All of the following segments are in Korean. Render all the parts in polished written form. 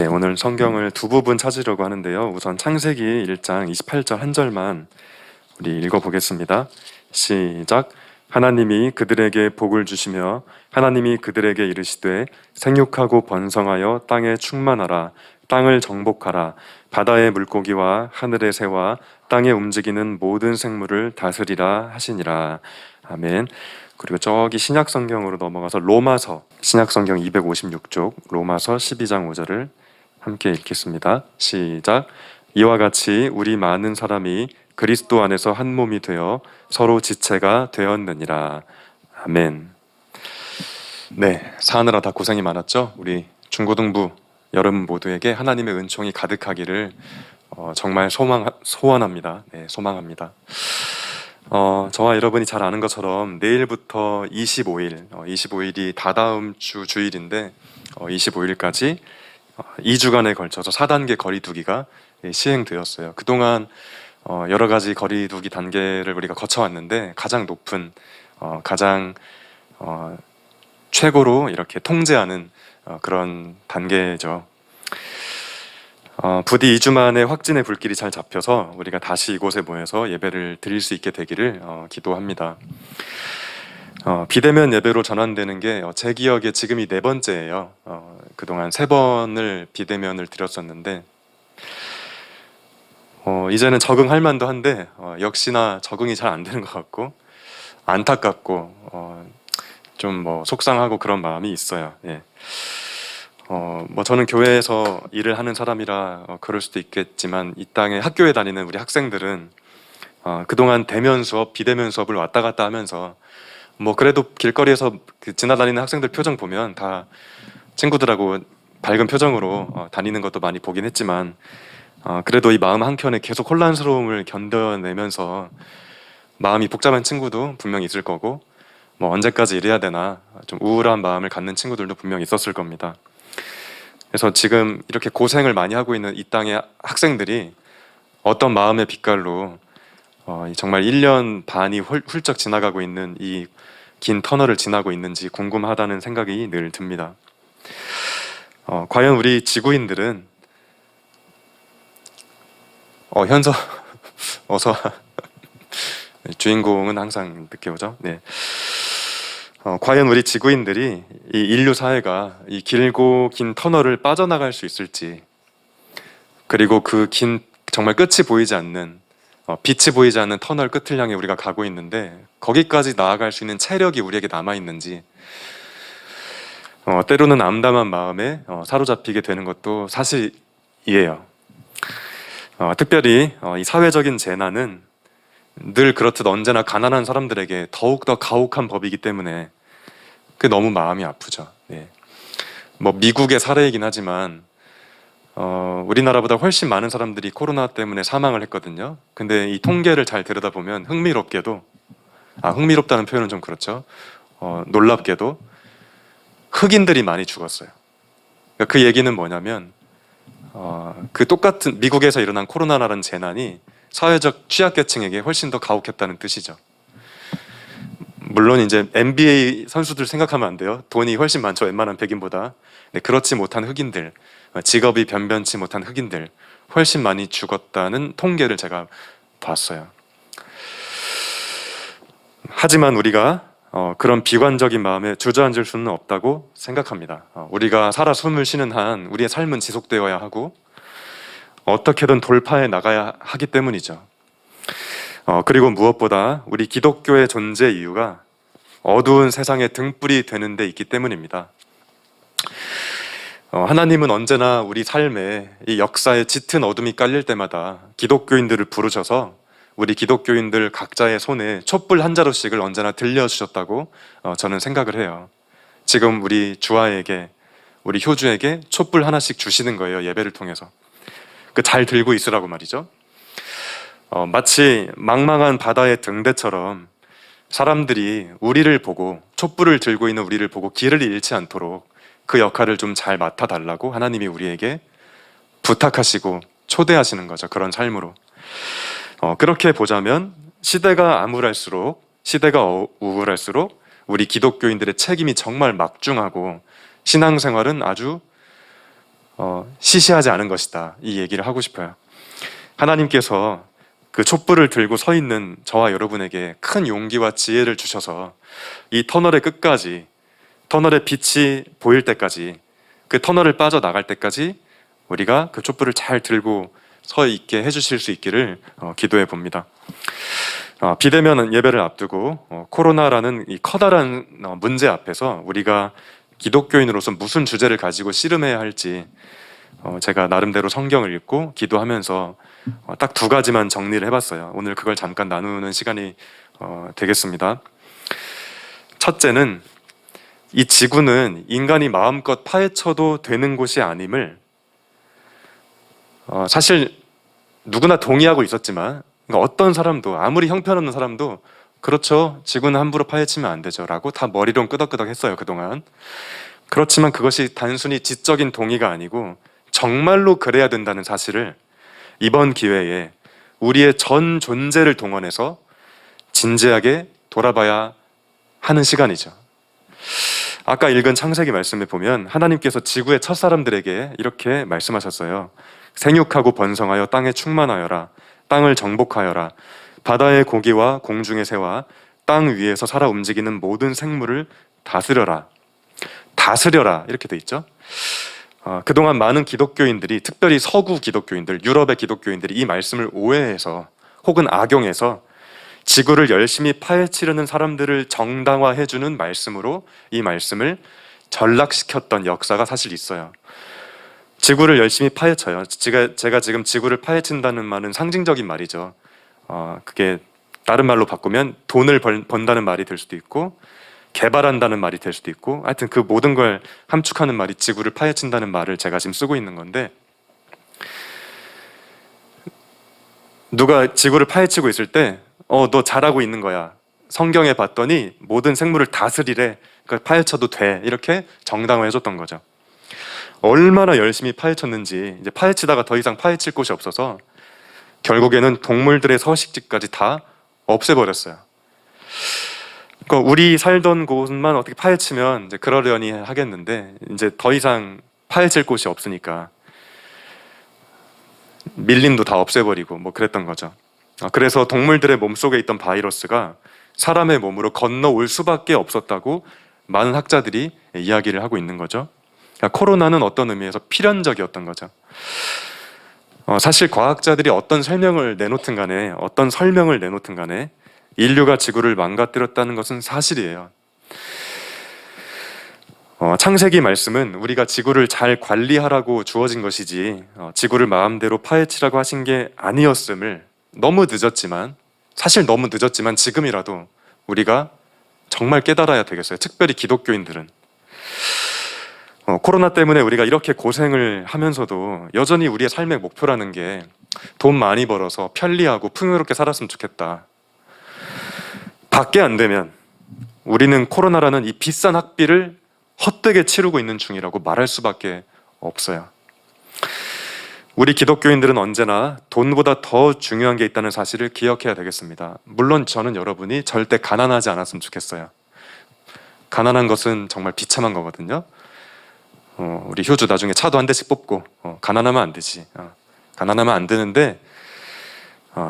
네, 오늘 성경을 두 부분 찾으려고 하는데요. 우선 창세기 1장 28절 한 절만 우리 읽어보겠습니다. 시작. 하나님이 그들에게 복을 주시며 하나님이 그들에게 이르시되 생육하고 번성하여 땅에 충만하라. 땅을 정복하라. 바다의 물고기와 하늘의 새와 땅에 움직이는 모든 생물을 다스리라 하시니라. 아멘. 그리고 저기 신약 성경으로 넘어가서 로마서 신약 성경 256쪽 로마서 12장 5절을 함께 읽겠습니다. 시작. 이와 같이 우리 많은 사람이 그리스도 안에서 한 몸이 되어 서로 지체가 되었느니라. 아멘. 네, 사느라 다 고생이 많았죠? 우리 중고등부 여러분 모두에게 하나님의 은총이 가득하기를 정말 소원합니다. 네, 소망합니다. 저와 여러분이 잘 아는 것처럼 내일부터 25일이 다다음 주 주일인데 25일까지 2주간에 걸쳐서 4단계 거리두기가 시행되었어요. 그동안 여러 가지 거리두기 단계를 우리가 거쳐왔는데 가장 높은, 가장 최고로 이렇게 통제하는 그런 단계죠. 부디 2주 만에 확진의 불길이 잘 잡혀서 우리가 다시 이곳에 모여서 예배를 드릴 수 있게 되기를 기도합니다. 비대면 예배로 전환되는 게 제 기억에 지금이 4번째예요. 그동안 3번을 비대면을 드렸었는데 이제는 적응할 만도 한데 역시나 적응이 잘 안 되는 것 같고 안타깝고 좀 속상하고 그런 마음이 있어요. 예. 저는 교회에서 일을 하는 사람이라 그럴 수도 있겠지만 이 땅에 학교에 다니는 우리 학생들은 그동안 대면 수업, 비대면 수업을 왔다 갔다 하면서 그래도 길거리에서 지나다니는 학생들 표정 보면 다 친구들하고 밝은 표정으로 다니는 것도 많이 보긴 했지만 그래도 이 마음 한켠에 계속 혼란스러움을 견뎌내면서 마음이 복잡한 친구도 분명히 있을 거고 언제까지 이래야 되나 좀 우울한 마음을 갖는 친구들도 분명히 있었을 겁니다. 그래서 지금 이렇게 고생을 많이 하고 있는 이 땅의 학생들이 어떤 마음의 빛깔로 정말 1년 반이 훌쩍 지나가고 있는 이 긴 터널을 지나고 있는지 궁금하다는 생각이 늘 듭니다. 과연 우리 지구인들은 현서 어서 주인공은 항상 늦게 오죠. 네. 과연 우리 지구인들이 이 인류 사회가 이 길고 긴 터널을 빠져나갈 수 있을지, 그리고 그 긴 정말 끝이 보이지 않는 빛이 보이지 않는 터널 끝을 향해 우리가 가고 있는데 거기까지 나아갈 수 있는 체력이 우리에게 남아있는지 때로는 암담한 마음에 사로잡히게 되는 것도 사실이에요. 특별히 이 사회적인 재난은 늘 그렇듯 언제나 가난한 사람들에게 더욱더 가혹한 법이기 때문에 너무 마음이 아프죠. 네. 미국의 사례이긴 하지만 우리나라보다 훨씬 많은 사람들이 코로나 때문에 사망을 했거든요. 근데 이 통계를 잘 들여다보면 흥미롭게도, 흥미롭다는 표현은 좀 그렇죠. 놀랍게도 흑인들이 많이 죽었어요. 그러니까 그 얘기는 뭐냐면 그 똑같은 미국에서 일어난 코로나라는 재난이 사회적 취약계층에게 훨씬 더 가혹했다는 뜻이죠. 물론 이제 NBA 선수들 생각하면 안 돼요. 돈이 훨씬 많죠, 웬만한 백인보다. 네, 그렇지 못한 흑인들, 직업이 변변치 못한 흑인들 훨씬 많이 죽었다는 통계를 제가 봤어요. 하지만 우리가 그런 비관적인 마음에 주저앉을 수는 없다고 생각합니다. 우리가 살아 숨을 쉬는 한 우리의 삶은 지속되어야 하고 어떻게든 돌파해 나가야 하기 때문이죠. 그리고 무엇보다 우리 기독교의 존재 이유가 어두운 세상의 등불이 되는 데 있기 때문입니다. 하나님은 언제나 우리 삶에 이 역사에 짙은 어둠이 깔릴 때마다 기독교인들을 부르셔서 우리 기독교인들 각자의 손에 촛불 한 자루씩을 언제나 들려주셨다고 저는 생각을 해요. 지금 우리 주아에게, 우리 효주에게 촛불 하나씩 주시는 거예요, 예배를 통해서. 잘 들고 있으라고 말이죠. 마치 망망한 바다의 등대처럼 사람들이 우리를 보고, 촛불을 들고 있는 우리를 보고 길을 잃지 않도록 그 역할을 좀 잘 맡아달라고 하나님이 우리에게 부탁하시고 초대하시는 거죠. 그런 삶으로. 그렇게 보자면 시대가 암울할수록, 시대가 우울할수록 우리 기독교인들의 책임이 정말 막중하고 신앙생활은 아주 시시하지 않은 것이다. 이 얘기를 하고 싶어요. 하나님께서 그 촛불을 들고 서 있는 저와 여러분에게 큰 용기와 지혜를 주셔서 이 터널의 끝까지, 터널의 빛이 보일 때까지, 그 터널을 빠져나갈 때까지 우리가 그 촛불을 잘 들고 서 있게 해주실 수 있기를 기도해 봅니다. 비대면 예배를 앞두고 코로나라는 이 커다란 문제 앞에서 우리가 기독교인으로서 무슨 주제를 가지고 씨름해야 할지 제가 나름대로 성경을 읽고 기도하면서 딱 두 가지만 정리를 해봤어요. 오늘 그걸 잠깐 나누는 시간이 되겠습니다. 첫째는 이 지구는 인간이 마음껏 파헤쳐도 되는 곳이 아님을 사실 누구나 동의하고 있었지만 어떤 사람도 아무리 형편없는 사람도 그렇죠, 지구는 함부로 파헤치면 안 되죠 라고 다 머리론 끄덕끄덕 했어요 그동안. 그렇지만 그것이 단순히 지적인 동의가 아니고 정말로 그래야 된다는 사실을 이번 기회에 우리의 전 존재를 동원해서 진지하게 돌아봐야 하는 시간이죠. 아까 읽은 창세기 말씀에 보면 하나님께서 지구의 첫사람들에게 이렇게 말씀하셨어요. 생육하고 번성하여 땅에 충만하여라. 땅을 정복하여라. 바다의 고기와 공중의 새와 땅 위에서 살아 움직이는 모든 생물을 다스려라. 다스려라 이렇게 돼 있죠. 그동안 많은 기독교인들이, 특별히 서구 기독교인들, 유럽의 기독교인들이 이 말씀을 오해해서 혹은 악용해서 지구를 열심히 파헤치려는 사람들을 정당화해주는 말씀으로 이 말씀을 전락시켰던 역사가 사실 있어요. 지구를 열심히 파헤쳐요. 제가 지금 지구를 파헤친다는 말은 상징적인 말이죠. 그게 다른 말로 바꾸면 돈을 번다는 말이 될 수도 있고 개발한다는 말이 될 수도 있고, 하여튼 그 모든 걸 함축하는 말이 지구를 파헤친다는 말을 제가 지금 쓰고 있는 건데, 누가 지구를 파헤치고 있을 때 너 잘하고 있는 거야. 성경에 봤더니 모든 생물을 다스리래. 그러니까 파헤쳐도 돼. 이렇게 정당화해줬던 거죠. 얼마나 열심히 파헤쳤는지 이제 파헤치다가 더 이상 파헤칠 곳이 없어서 결국에는 동물들의 서식지까지 다 없애버렸어요. 그러니까 우리 살던 곳만 어떻게 파헤치면 이제 그러려니 하겠는데 이제 더 이상 파헤칠 곳이 없으니까 밀림도 다 없애버리고 뭐 그랬던 거죠. 그래서 동물들의 몸속에 있던 바이러스가 사람의 몸으로 건너올 수밖에 없었다고 많은 학자들이 이야기를 하고 있는 거죠. 그러니까 코로나는 어떤 의미에서 필연적이었던 거죠. 사실 과학자들이 어떤 설명을 내놓든 간에, 어떤 설명을 내놓든 간에 인류가 지구를 망가뜨렸다는 것은 사실이에요. 창세기 말씀은 우리가 지구를 잘 관리하라고 주어진 것이지 지구를 마음대로 파헤치라고 하신 게 아니었음을 너무 늦었지만, 사실 너무 늦었지만 지금이라도 우리가 정말 깨달아야 되겠어요. 특별히 기독교인들은. 코로나 때문에 우리가 이렇게 고생을 하면서도 여전히 우리의 삶의 목표라는 게 돈 많이 벌어서 편리하고 풍요롭게 살았으면 좋겠다. 밖에 안 되면 우리는 코로나라는 이 비싼 학비를 헛되게 치르고 있는 중이라고 말할 수밖에 없어요. 우리 기독교인들은 언제나 돈보다 더 중요한 게 있다는 사실을 기억해야 되겠습니다. 물론 저는 여러분이 절대 가난하지 않았으면 좋겠어요. 가난한 것은 정말 비참한 거거든요. 우리 효주 나중에 차도 한 대씩 뽑고 가난하면 안 되지. 가난하면 안 되는데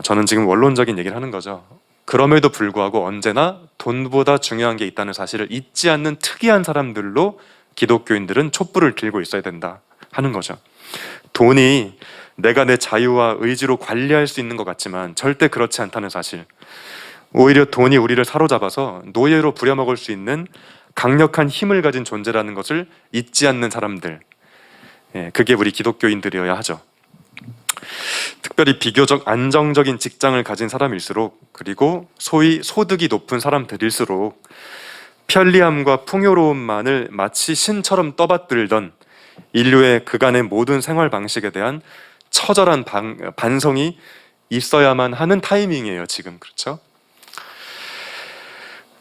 저는 지금 원론적인 얘기를 하는 거죠. 그럼에도 불구하고 언제나 돈보다 중요한 게 있다는 사실을 잊지 않는 특이한 사람들로 기독교인들은 촛불을 들고 있어야 된다 하는 거죠. 돈이 내가 내 자유와 의지로 관리할 수 있는 것 같지만 절대 그렇지 않다는 사실. 오히려 돈이 우리를 사로잡아서 노예로 부려먹을 수 있는 강력한 힘을 가진 존재라는 것을 잊지 않는 사람들, 그게 우리 기독교인들이어야 하죠. 특별히 비교적 안정적인 직장을 가진 사람일수록, 그리고 소위 소득이 높은 사람들일수록 편리함과 풍요로움만을 마치 신처럼 떠받들던 인류의 그간의 모든 생활 방식에 대한 처절한 반성이 있어야만 하는 타이밍이에요 지금. 그렇죠?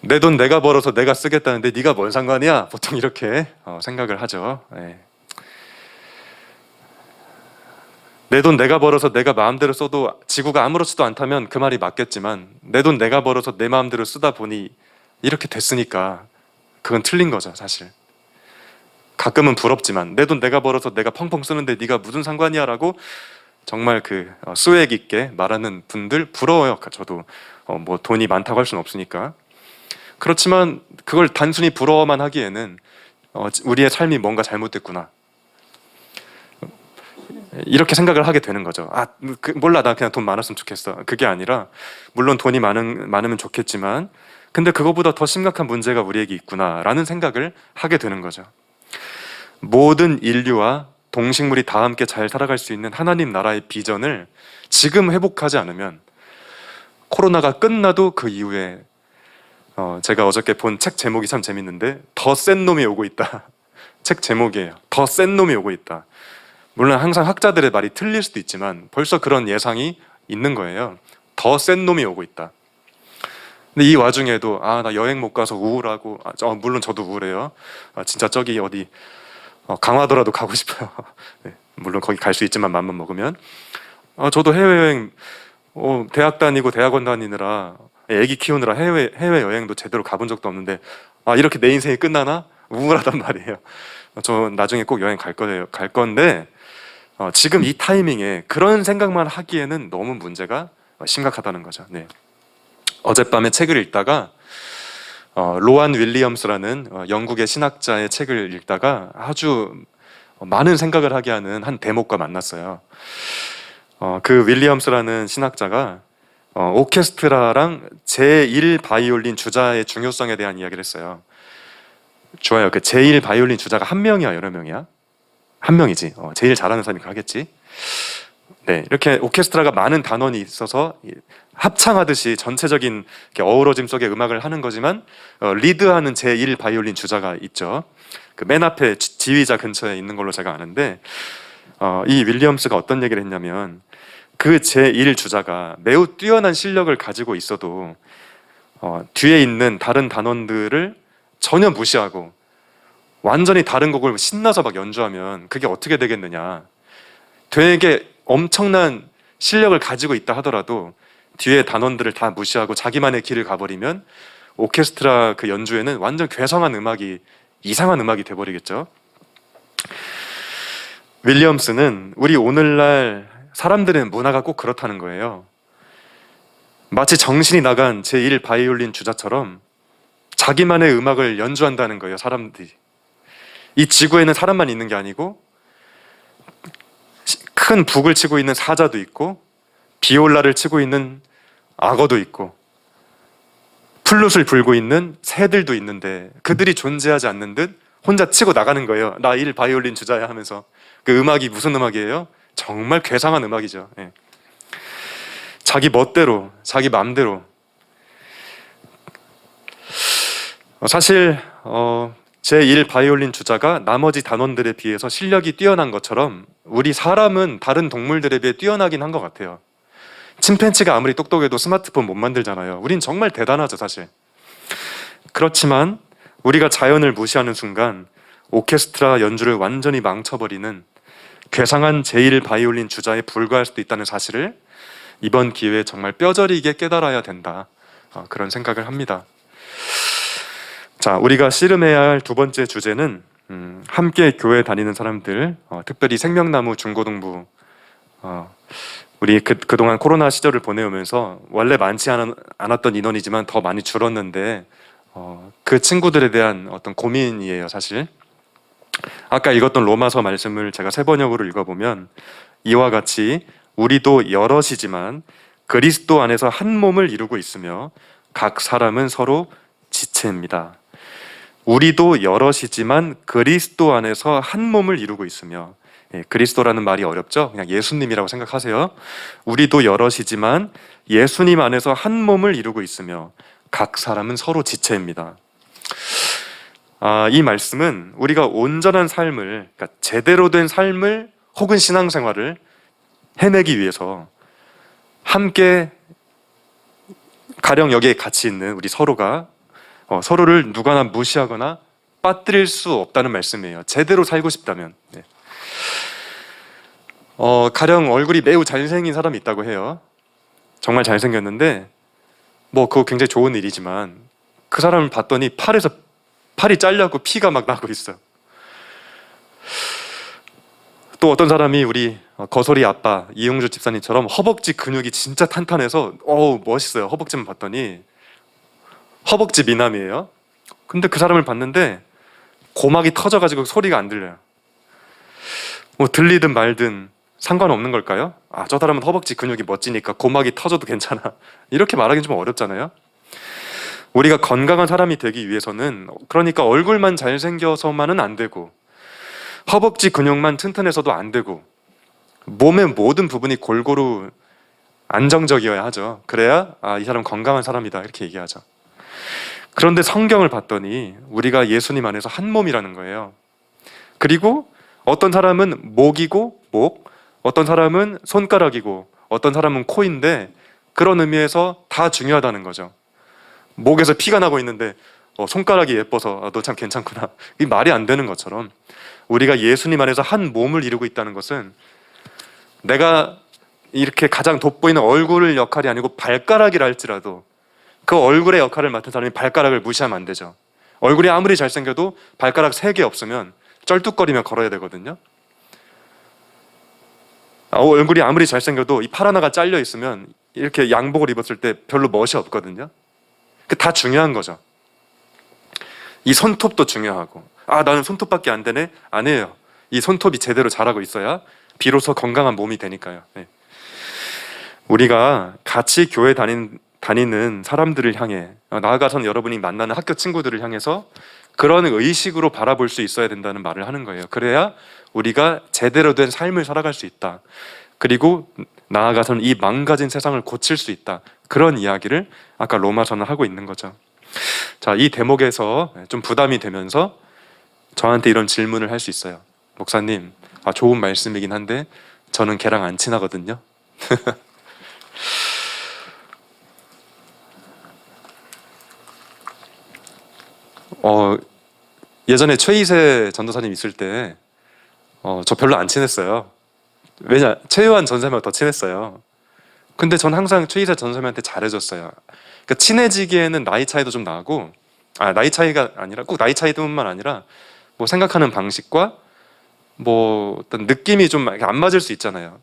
내 돈 내가 벌어서 내가 쓰겠다는데 네가 뭔 상관이야? 보통 이렇게 생각을 하죠. 내 돈 내가 벌어서 내가 마음대로 써도 지구가 아무렇지도 않다면 그 말이 맞겠지만, 내 돈 내가 벌어서 내 마음대로 쓰다 보니 이렇게 됐으니까 그건 틀린 거죠 사실. 가끔은 부럽지만 내 돈 내가 벌어서 내가 펑펑 쓰는데 네가 무슨 상관이야 라고 정말 스웩 있게 말하는 분들 부러워요. 저도 뭐 돈이 많다고 할 수는 없으니까. 그렇지만 그걸 단순히 부러워만 하기에는 우리의 삶이 뭔가 잘못됐구나 이렇게 생각을 하게 되는 거죠. 몰라, 나 그냥 돈 많았으면 좋겠어. 그게 아니라 물론 돈이 많으면 좋겠지만 근데 그거보다 더 심각한 문제가 우리에게 있구나 라는 생각을 하게 되는 거죠. 모든 인류와 동식물이 다 함께 잘 살아갈 수 있는 하나님 나라의 비전을 지금 회복하지 않으면 코로나가 끝나도 그 이후에 제가 어저께 본 책 제목이 참 재밌는데 더 센 놈이 오고 있다. 책 제목이에요. 더 센 놈이 오고 있다. 물론 항상 학자들의 말이 틀릴 수도 있지만 벌써 그런 예상이 있는 거예요. 더 센 놈이 오고 있다. 근데 이 와중에도 나 여행 못 가서 우울하고 물론 저도 우울해요. 진짜 저기 어디 강화도라도 가고 싶어요. 네, 물론 거기 갈 수 있지만 맘만 먹으면. 저도 해외여행 대학 다니고 대학원 다니느라 애기 키우느라 해외여행도 제대로 가본 적도 없는데 이렇게 내 인생이 끝나나? 우울하단 말이에요. 저 나중에 꼭 여행 갈 건데 지금 이 타이밍에 그런 생각만 하기에는 너무 문제가 심각하다는 거죠. 네. 어젯밤에 책을 읽다가 로안 윌리엄스라는 영국의 신학자의 책을 읽다가 아주 많은 생각을 하게 하는 한 대목과 만났어요. 그 윌리엄스라는 신학자가 오케스트라랑 제1 바이올린 주자의 중요성에 대한 이야기를 했어요. 좋아요. 그 제1 바이올린 주자가 한 명이야, 여러 명이야? 한 명이지. 제일 잘하는 사람이 하겠지. 네, 이렇게 오케스트라가 많은 단원이 있어서 합창하듯이 전체적인 어우러짐 속에 음악을 하는 거지만 리드하는 제1 바이올린 주자가 있죠. 그 맨 앞에 지휘자 근처에 있는 걸로 제가 아는데 이 윌리엄스가 어떤 얘기를 했냐면 그 제1 주자가 매우 뛰어난 실력을 가지고 있어도 뒤에 있는 다른 단원들을 전혀 무시하고 완전히 다른 곡을 신나서 막 연주하면 그게 어떻게 되겠느냐. 되게 엄청난 실력을 가지고 있다 하더라도 뒤에 단원들을 다 무시하고 자기만의 길을 가버리면 오케스트라 그 연주에는 완전 괴성한 음악이, 이상한 음악이 돼버리겠죠. 윌리엄스는 우리 오늘날 사람들의 문화가 꼭 그렇다는 거예요. 마치 정신이 나간 제1 바이올린 주자처럼 자기만의 음악을 연주한다는 거예요, 사람들이. 이 지구에는 사람만 있는 게 아니고 큰 북을 치고 있는 사자도 있고 비올라를 치고 있는 악어도 있고 플룻을 불고 있는 새들도 있는데 그들이 존재하지 않는 듯 혼자 치고 나가는 거예요. 나 1 바이올린 주자야 하면서. 그 음악이 무슨 음악이에요? 정말 괴상한 음악이죠. 예. 자기 멋대로, 자기 맘대로. 사실 제1 바이올린 주자가 나머지 단원들에 비해서 실력이 뛰어난 것처럼 우리 사람은 다른 동물들에 비해 뛰어나긴 한 것 같아요. 침팬지가 아무리 똑똑해도 스마트폰 못 만들잖아요. 우린 정말 대단하죠, 사실. 그렇지만 우리가 자연을 무시하는 순간 오케스트라 연주를 완전히 망쳐버리는 괴상한 제1 바이올린 주자에 불과할 수도 있다는 사실을 이번 기회에 정말 뼈저리게 깨달아야 된다. 그런 생각을 합니다. 자, 우리가 씨름해야 할 두 번째 주제는 함께 교회 다니는 사람들, 특별히 생명나무 중고등부, 우리 그동안 코로나 시절을 보내오면서 원래 많지 않았던 인원이지만 더 많이 줄었는데 그 친구들에 대한 어떤 고민이에요, 사실. 아까 읽었던 로마서 말씀을 제가 세 번역으로 읽어보면 이와 같이 우리도 여럿이지만 그리스도 안에서 한 몸을 이루고 있으며 각 사람은 서로 지체입니다. 우리도 여럿이지만 그리스도 안에서 한 몸을 이루고 있으며, 그리스도라는 말이 어렵죠? 그냥 예수님이라고 생각하세요. 우리도 여럿이지만 예수님 안에서 한 몸을 이루고 있으며 각 사람은 서로 지체입니다. 이 말씀은 우리가 온전한 삶을, 그러니까 제대로 된 삶을 혹은 신앙생활을 해내기 위해서 함께 가령 여기에 같이 있는 우리 서로가 서로를 누구나 무시하거나 빠뜨릴 수 없다는 말씀이에요. 제대로 살고 싶다면. 네. 가령 얼굴이 매우 잘생긴 사람이 있다고 해요. 정말 잘생겼는데 그거 굉장히 좋은 일이지만 그 사람을 봤더니 팔이 잘려갖고 피가 막 나고 있어요. 또 어떤 사람이 우리 거소리 아빠 이용주 집사님처럼 허벅지 근육이 진짜 탄탄해서 멋있어요. 허벅지만 봤더니 허벅지 미남이에요. 근데 그 사람을 봤는데 고막이 터져가지고 소리가 안 들려요. 뭐 들리든 말든 상관없는 걸까요? 저 사람은 허벅지 근육이 멋지니까 고막이 터져도 괜찮아. 이렇게 말하기는 좀 어렵잖아요. 우리가 건강한 사람이 되기 위해서는, 그러니까 얼굴만 잘생겨서만은 안 되고 허벅지 근육만 튼튼해서도 안 되고 몸의 모든 부분이 골고루 안정적이어야 하죠. 그래야 이 사람 건강한 사람이다 이렇게 얘기하죠. 그런데 성경을 봤더니 우리가 예수님 안에서 한 몸이라는 거예요. 그리고 어떤 사람은 목이고 목, 어떤 사람은 손가락이고 어떤 사람은 코인데, 그런 의미에서 다 중요하다는 거죠. 목에서 피가 나고 있는데 손가락이 예뻐서 너 참 괜찮구나, 이 말이 안 되는 것처럼 우리가 예수님 안에서 한 몸을 이루고 있다는 것은, 내가 이렇게 가장 돋보이는 얼굴 역할이 아니고 발가락이라 할지라도 그 얼굴의 역할을 맡은 사람이 발가락을 무시하면 안 되죠. 얼굴이 아무리 잘생겨도 발가락 3개 없으면 쩔뚝거리며 걸어야 되거든요. 얼굴이 아무리 잘생겨도 이 팔 하나가 잘려 있으면 이렇게 양복을 입었을 때 별로 멋이 없거든요. 다 중요한 거죠. 이 손톱도 중요하고, 나는 손톱밖에 안 되네? 아니에요. 이 손톱이 제대로 자라고 있어야 비로소 건강한 몸이 되니까요. 네. 우리가 같이 교회 다니는 사람들을 향해, 나아가서는 여러분이 만나는 학교 친구들을 향해서 그런 의식으로 바라볼 수 있어야 된다는 말을 하는 거예요. 그래야 우리가 제대로 된 삶을 살아갈 수 있다. 그리고 나아가서는 이 망가진 세상을 고칠 수 있다. 그런 이야기를 아까 로마서는 하고 있는 거죠. 자, 이 대목에서 좀 부담이 되면서 저한테 이런 질문을 할 수 있어요. 목사님, 좋은 말씀이긴 한데 저는 걔랑 안 친하거든요. 예전에 최이세 전도사님 있을 때 저 별로 안 친했어요. 왜냐, 최요한 전사님하고 더 친했어요. 근데 전 항상 최이세 전사님한테 잘해줬어요. 그러니까 친해지기에는 나이 차이도 좀 나고, 나이 차이가 아니라 꼭 나이 차이뿐만 아니라 뭐 생각하는 방식과 뭐 어떤 느낌이 좀 안 맞을 수 있잖아요.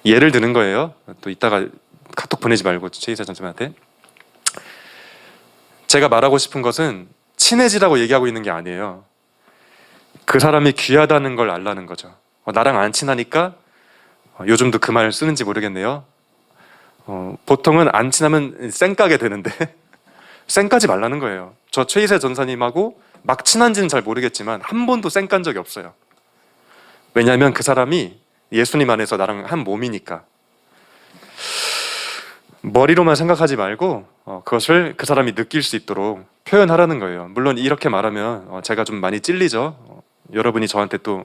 예를 드는 거예요. 또 이따가 카톡 보내지 말고 최이세 전사님한테. 제가 말하고 싶은 것은 친해지라고 얘기하고 있는 게 아니에요. 그 사람이 귀하다는 걸 알라는 거죠. 나랑 안 친하니까, 요즘도 그 말을 쓰는지 모르겠네요. 보통은 안 친하면 쌩까게 되는데 쌩까지 말라는 거예요. 저 최이세 전사님하고 막 친한지는 잘 모르겠지만 한 번도 쌩깐 적이 없어요. 왜냐하면 그 사람이 예수님 안에서 나랑 한 몸이니까. 머리로만 생각하지 말고 그것을 그 사람이 느낄 수 있도록 표현하라는 거예요. 물론 이렇게 말하면 제가 좀 많이 찔리죠. 여러분이 저한테 또,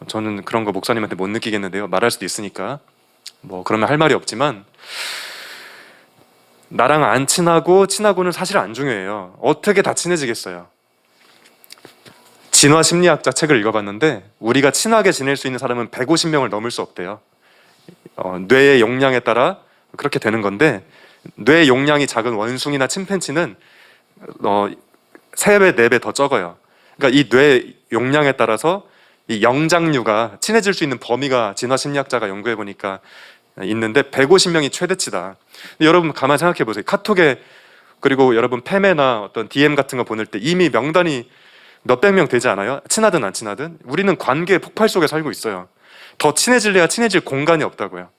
저는 그런 거 목사님한테 못 느끼겠는데요, 말할 수도 있으니까 뭐 그러면 할 말이 없지만, 나랑 안 친하고 친하고는 사실 안 중요해요. 어떻게 다 친해지겠어요. 진화 심리학자 책을 읽어봤는데 우리가 친하게 지낼 수 있는 사람은 150명을 넘을 수 없대요. 뇌의 용량에 따라 그렇게 되는 건데, 뇌 용량이 작은 원숭이나 침팬지는 3배, 4배 더 적어요. 그러니까 이 뇌 용량에 따라서 이 영장류가 친해질 수 있는 범위가 진화 심리학자가 연구해 보니까 있는데 150명이 최대치다. 여러분 가만히 생각해 보세요. 카톡에, 그리고 여러분 팸에나 어떤 DM 같은 거 보낼 때 이미 명단이 몇백 명 되지 않아요? 친하든 안 친하든. 우리는 관계의 폭발 속에 살고 있어요. 더 친해질래야 친해질 공간이 없다고요.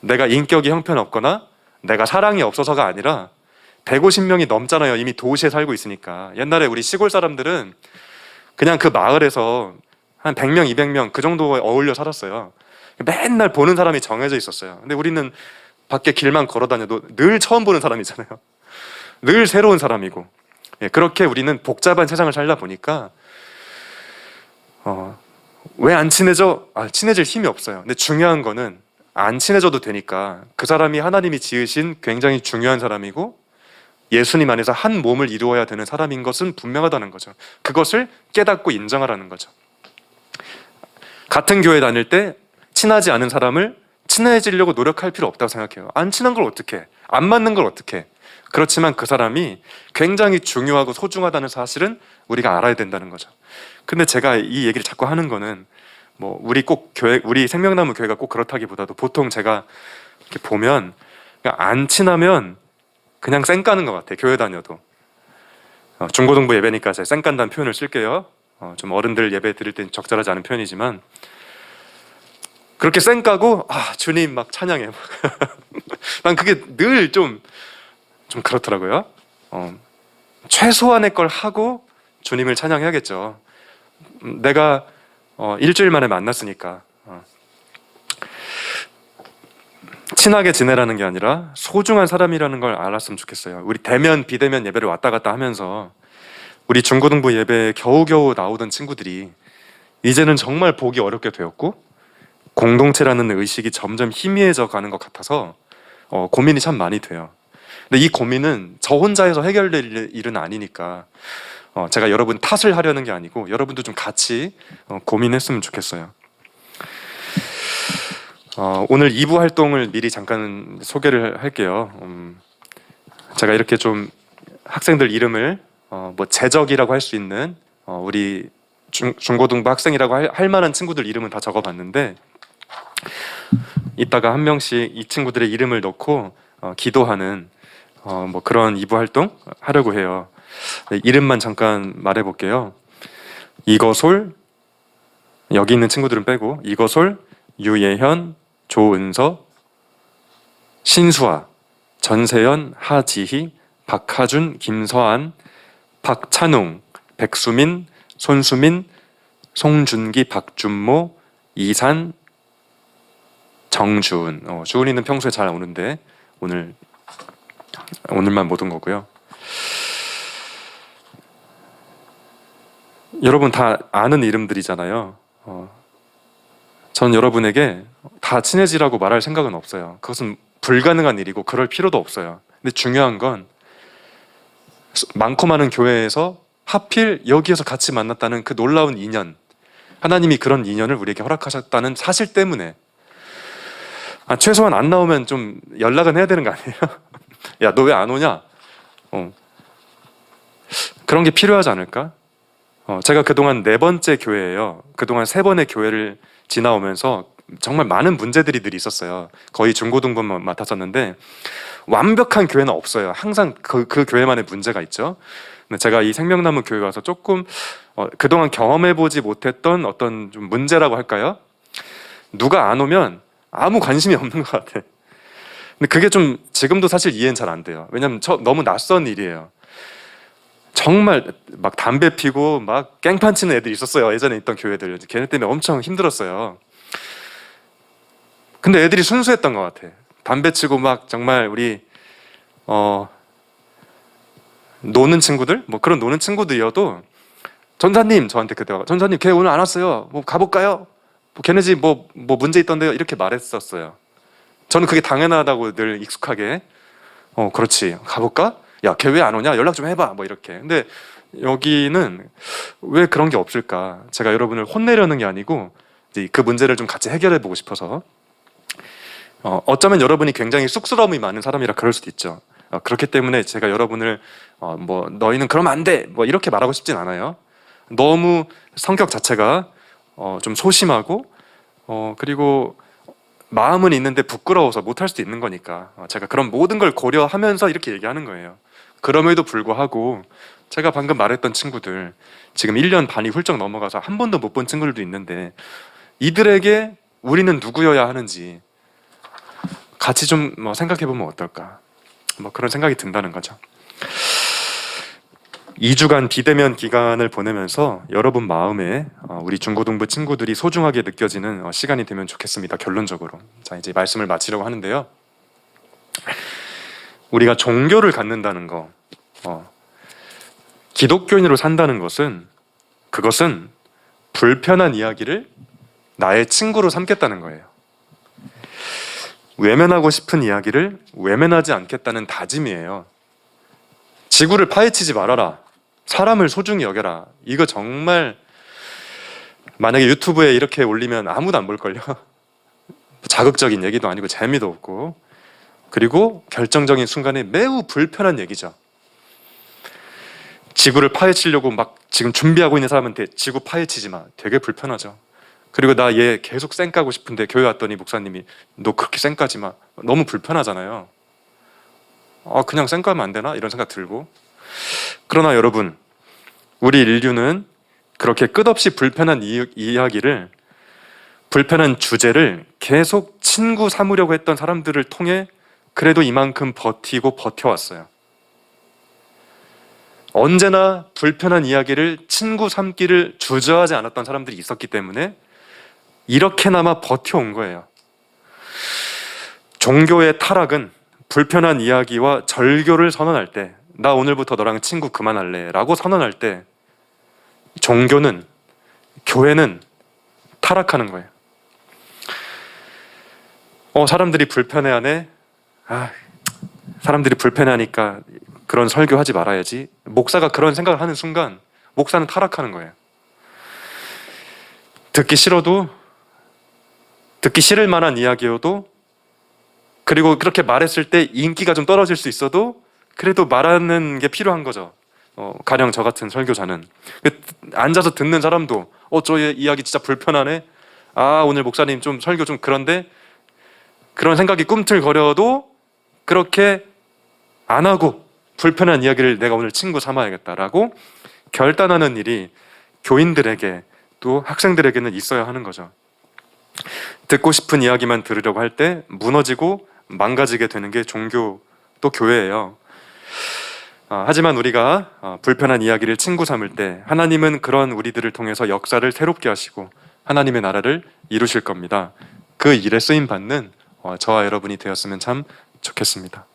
내가 인격이 형편없거나 내가 사랑이 없어서가 아니라 150명이 넘잖아요. 이미 도시에 살고 있으니까. 옛날에 우리 시골 사람들은 그냥 그 마을에서 한 100명, 200명 그 정도에 어울려 살았어요. 맨날 보는 사람이 정해져 있었어요. 근데 우리는 밖에 길만 걸어 다녀도 늘 처음 보는 사람이잖아요. 늘 새로운 사람이고. 그렇게 우리는 복잡한 세상을 살다 보니까 왜 안 친해져? 친해질 힘이 없어요. 근데 중요한 거는 안 친해져도 되니까 그 사람이 하나님이 지으신 굉장히 중요한 사람이고 예수님 안에서 한 몸을 이루어야 되는 사람인 것은 분명하다는 거죠. 그것을 깨닫고 인정하라는 거죠. 같은 교회 다닐 때 친하지 않은 사람을 친해지려고 노력할 필요 없다고 생각해요. 안 친한 걸 어떻게 해? 안 맞는 걸 어떻게 해? 그렇지만 그 사람이 굉장히 중요하고 소중하다는 사실은 우리가 알아야 된다는 거죠. 근데 제가 이 얘기를 자꾸 하는 거는 뭐 우리 생명나무 교회가 꼭 그렇다기보다도 보통 제가 이렇게 보면 그냥 안 친하면 그냥 쌩 까는 것 같아요. 교회 다녀도. 중고등부 예배니까 제가 쌩 깐다는 표현을 쓸게요. 좀 어른들 예배 드릴 땐 적절하지 않은 표현이지만 그렇게 쌩 까고 주님 막 찬양해. 난 그게 늘 좀 그렇더라고요. 최소한의 걸 하고 주님을 찬양해야겠죠. 내가 일주일 만에 만났으니까 친하게 지내라는 게 아니라 소중한 사람이라는 걸 알았으면 좋겠어요. 우리 대면 비대면 예배를 왔다 갔다 하면서 우리 중고등부 예배에 겨우겨우 나오던 친구들이 이제는 정말 보기 어렵게 되었고 공동체라는 의식이 점점 희미해져 가는 것 같아서 고민이 참 많이 돼요. 근데 이 고민은 저 혼자 해서 해결될 일은 아니니까 제가 여러분 탓을 하려는 게 아니고 여러분도 좀 같이 고민했으면 좋겠어요. 오늘 2부 활동을 미리 잠깐 소개를 할게요. 제가 이렇게 좀 학생들 이름을 뭐 재적이라고 할 수 있는 우리 중고등부 학생이라고 할 만한 친구들 이름은 다 적어봤는데 이따가 한 명씩 이 친구들의 이름을 넣고 기도하는 뭐 그런 2부 활동 하려고 해요. 이름만 잠깐 말해볼게요. 이거솔, 여기 있는 친구들은 빼고 이거솔, 유예현, 조은서, 신수아, 전세연, 하지희, 박하준, 김서안, 박찬웅, 백수민, 손수민, 송준기, 박준모, 이산, 정주은. 주은이는 평소에 잘 오는데 오늘만 못 온 거고요. 여러분 다 아는 이름들이잖아요. 전 여러분에게 다 친해지라고 말할 생각은 없어요. 그것은 불가능한 일이고 그럴 필요도 없어요. 근데 중요한 건 많고 많은 교회에서 하필 여기에서 같이 만났다는 그 놀라운 인연, 하나님이 그런 인연을 우리에게 허락하셨다는 사실 때문에 최소한 안 나오면 좀 연락은 해야 되는 거 아니에요? 야, 너 왜 안 오냐? 그런 게 필요하지 않을까? 제가 그동안 4번째 교회예요. 그동안 3번의 교회를 지나오면서 정말 많은 문제들이 늘 있었어요. 거의 중고등부만 맡았었는데 완벽한 교회는 없어요. 항상 그 교회만의 문제가 있죠. 근데 제가 이 생명나무 교회 와서 조금 그동안 경험해보지 못했던 어떤 좀 문제라고 할까요? 누가 안 오면 아무 관심이 없는 것 같아. 근데 그게 좀 지금도 사실 이해는 잘 안 돼요. 왜냐면 너무 낯선 일이에요. 정말 막 담배 피고 막 깽판 치는 애들이 있었어요. 예전에 있던 교회들. 걔네 때문에 엄청 힘들었어요. 근데 애들이 순수했던 것 같아. 담배 치고 막 정말 우리 노는 친구들? 뭐 그런 노는 친구들이어도 전사님, 저한테 그때 전사님 걔 오늘 안 왔어요. 뭐 가볼까요? 뭐 걔네 집 뭐 문제 있던데요? 이렇게 말했었어요. 저는 그게 당연하다고 늘 익숙하게 그렇지, 가볼까? 야, 걔 왜 안 오냐? 연락 좀 해봐. 뭐 이렇게. 근데 여기는 왜 그런 게 없을까? 제가 여러분을 혼내려는 게 아니고 이제 그 문제를 좀 같이 해결해 보고 싶어서 어쩌면 여러분이 굉장히 쑥스러움이 많은 사람이라 그럴 수도 있죠. 그렇기 때문에 제가 여러분을 뭐 너희는 그러면 안 돼! 뭐 이렇게 말하고 싶진 않아요. 너무 성격 자체가 좀 소심하고 그리고 마음은 있는데 부끄러워서 못할 수도 있는 거니까 제가 그런 모든 걸 고려하면서 이렇게 얘기하는 거예요. 그럼에도 불구하고 제가 방금 말했던 친구들 지금 1년 반이 훌쩍 넘어가서 한 번도 못 본 친구들도 있는데 이들에게 우리는 누구여야 하는지 같이 좀 생각해보면 어떨까, 뭐 그런 생각이 든다는 거죠. 2주간 비대면 기간을 보내면서 여러분 마음에 우리 중고등부 친구들이 소중하게 느껴지는 시간이 되면 좋겠습니다. 결론적으로 자, 이제 말씀을 마치려고 하는데요. 우리가 종교를 갖는다는 거, 기독교인으로 산다는 것은 그것은 불편한 이야기를 나의 친구로 삼겠다는 거예요. 외면하고 싶은 이야기를 외면하지 않겠다는 다짐이에요. 지구를 파헤치지 말아라. 사람을 소중히 여겨라. 이거 정말 만약에 유튜브에 이렇게 올리면 아무도 안 볼걸요. 자극적인 얘기도 아니고 재미도 없고 그리고 결정적인 순간에 매우 불편한 얘기죠. 지구를 파헤치려고 막 지금 준비하고 있는 사람한테 지구 파헤치지 마. 되게 불편하죠. 그리고 나 얘 계속 쌩까고 싶은데 교회 왔더니 목사님이 너 그렇게 쌩까지 마. 너무 불편하잖아요. 그냥 쌩까면 안 되나? 이런 생각 들고. 그러나 여러분, 우리 인류는 그렇게 끝없이 불편한 이야기를, 불편한 주제를 계속 친구 삼으려고 했던 사람들을 통해 그래도 이만큼 버티고 버텨왔어요. 언제나 불편한 이야기를 친구 삼기를 주저하지 않았던 사람들이 있었기 때문에 이렇게나마 버텨온 거예요. 종교의 타락은 불편한 이야기와 절교를 선언할 때, 나 오늘부터 너랑 친구 그만할래 라고 선언할 때 종교는, 교회는 타락하는 거예요. 사람들이 불편해하네. 사람들이 불편해하니까 그런 설교하지 말아야지. 목사가 그런 생각을 하는 순간 목사는 타락하는 거예요. 듣기 싫어도, 듣기 싫을 만한 이야기여도, 그리고 그렇게 말했을 때 인기가 좀 떨어질 수 있어도 그래도 말하는 게 필요한 거죠. 가령 저 같은 설교자는 앉아서 듣는 사람도 저 이야기 진짜 불편하네. 오늘 목사님 좀 설교 좀 그런데, 그런 생각이 꿈틀거려도 그렇게 안 하고 불편한 이야기를 내가 오늘 친구 삼아야겠다라고 결단하는 일이 교인들에게 또 학생들에게는 있어야 하는 거죠. 듣고 싶은 이야기만 들으려고 할 때 무너지고 망가지게 되는 게 종교 또 교회예요. 하지만 우리가 불편한 이야기를 친구 삼을 때 하나님은 그런 우리들을 통해서 역사를 새롭게 하시고 하나님의 나라를 이루실 겁니다. 그 일에 쓰임 받는 저와 여러분이 되었으면 참 좋겠습니다.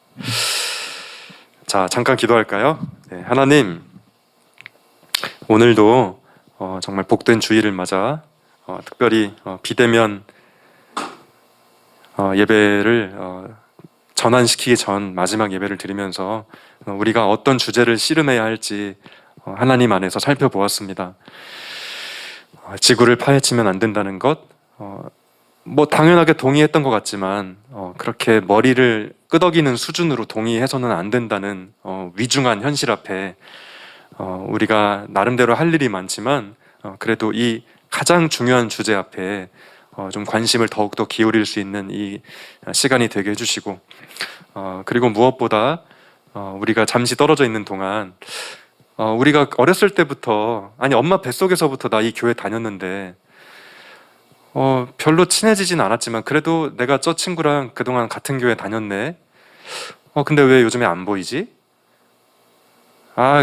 자, 잠깐 기도할까요? 네, 하나님, 오늘도 정말 복된 주일을 맞아 특별히 비대면 예배를 전환시키기 전 마지막 예배를 드리면서 우리가 어떤 주제를 씨름해야 할지 하나님 안에서 살펴보았습니다. 지구를 파헤치면 안 된다는 것, 당연하게 동의했던 것 같지만 그렇게 머리를 끄덕이는 수준으로 동의해서는 안 된다는 위중한 현실 앞에 우리가 나름대로 할 일이 많지만 그래도 이 가장 중요한 주제 앞에 좀 관심을 더욱더 기울일 수 있는 이 시간이 되게 해주시고, 그리고 무엇보다 우리가 잠시 떨어져 있는 동안 우리가 어렸을 때부터, 엄마 뱃속에서부터 나 이 교회 다녔는데 별로 친해지진 않았지만 그래도 내가 저 친구랑 그동안 같은 교회 다녔네. 근데 왜 요즘에 안 보이지?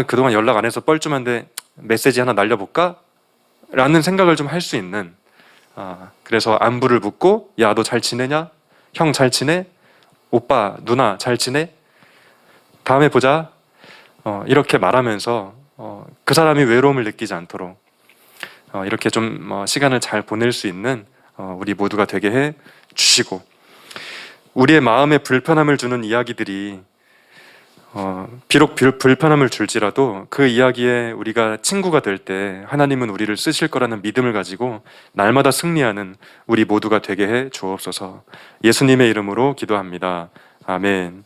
그동안 연락 안 해서 뻘쭘한데 메시지 하나 날려볼까? 라는 생각을 좀 할 수 있는, 그래서 안부를 묻고, 야, 너 잘 지내냐? 형 잘 지내? 오빠, 누나 잘 지내? 다음에 보자. 이렇게 말하면서 그 사람이 외로움을 느끼지 않도록 이렇게 좀 시간을 잘 보낼 수 있는 우리 모두가 되게 해 주시고, 우리의 마음에 불편함을 주는 이야기들이 비록 불편함을 줄지라도 그 이야기에 우리가 친구가 될 때 하나님은 우리를 쓰실 거라는 믿음을 가지고 날마다 승리하는 우리 모두가 되게 해 주옵소서. 예수님의 이름으로 기도합니다. 아멘.